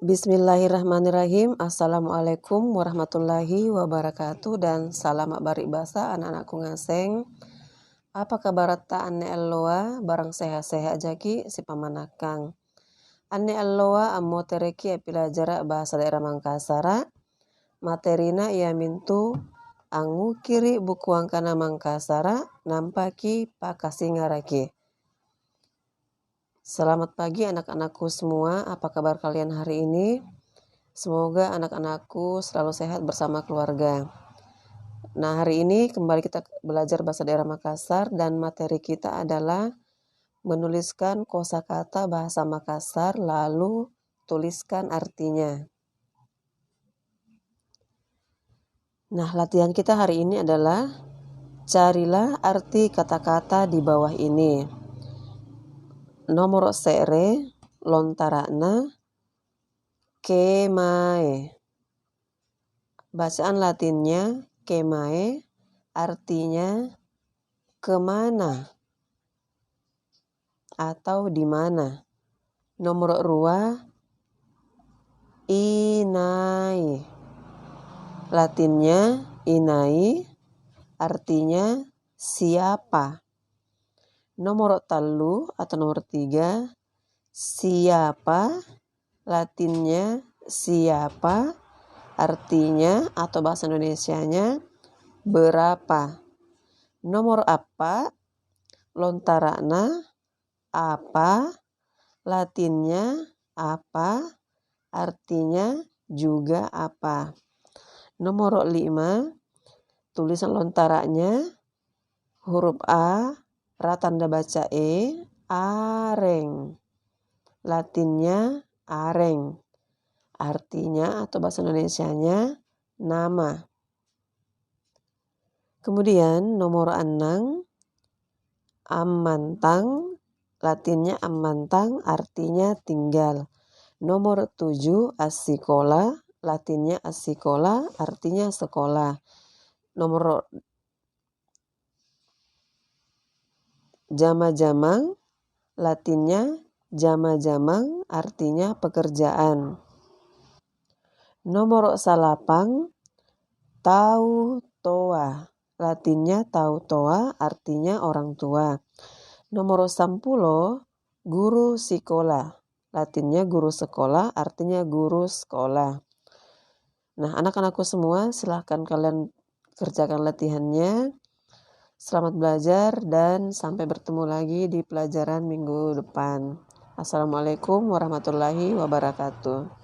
Bismillahirrahmanirrahim. Assalamualaikum warahmatullahi wabarakatuh dan salam baribasa anak-anakku ngaseng. Apa kabar ta ane alloa barang sehat-sehat jaki si pamanakang. Ane alloa ammo tereki pelajar bahasa daerah Mangkasara. Materina ia mintu angu kiri buku angkana Mangkasara nampaki pakasingaraki. Selamat pagi anak-anakku semua, apa kabar kalian hari ini? Semoga anak-anakku selalu sehat bersama keluarga. Nah, hari ini kembali kita belajar bahasa daerah Makassar dan materi kita adalah menuliskan kosakata bahasa Makassar lalu tuliskan artinya. Nah, latihan kita hari ini adalah carilah arti kata-kata di bawah ini. Nomor sere lontarana kemae. Bacaan Latinnya kemae artinya kemana atau di mana. Nomor 2 inai. Latinnya inai artinya siapa. Nomor 3 atau nomor 3 siapa. Latinnya siapa artinya atau bahasa Indonesianya berapa. Nomor apa lontarana apa. Latinnya apa artinya juga apa. Nomor 5 tulisan lontaranya huruf A ra tanda baca E areng. Latinnya areng artinya atau bahasa Indonesianya nama. Kemudian nomor 6 amantang. Latinnya amantang artinya tinggal. Nomor 7 asikola. Latinnya asikola artinya sekolah. Nomor jama-jamang. Latinnya jama-jamang artinya pekerjaan. Nomor salapang tau toa. Latinnya tau toa artinya orang tua. Nomor 10 guru sekolah. Latinnya guru sekolah artinya guru sekolah. Nah, anak-anakku semua silahkan kalian kerjakan latihannya. Selamat belajar dan sampai bertemu lagi di pelajaran minggu depan. Assalamualaikum warahmatullahi wabarakatuh.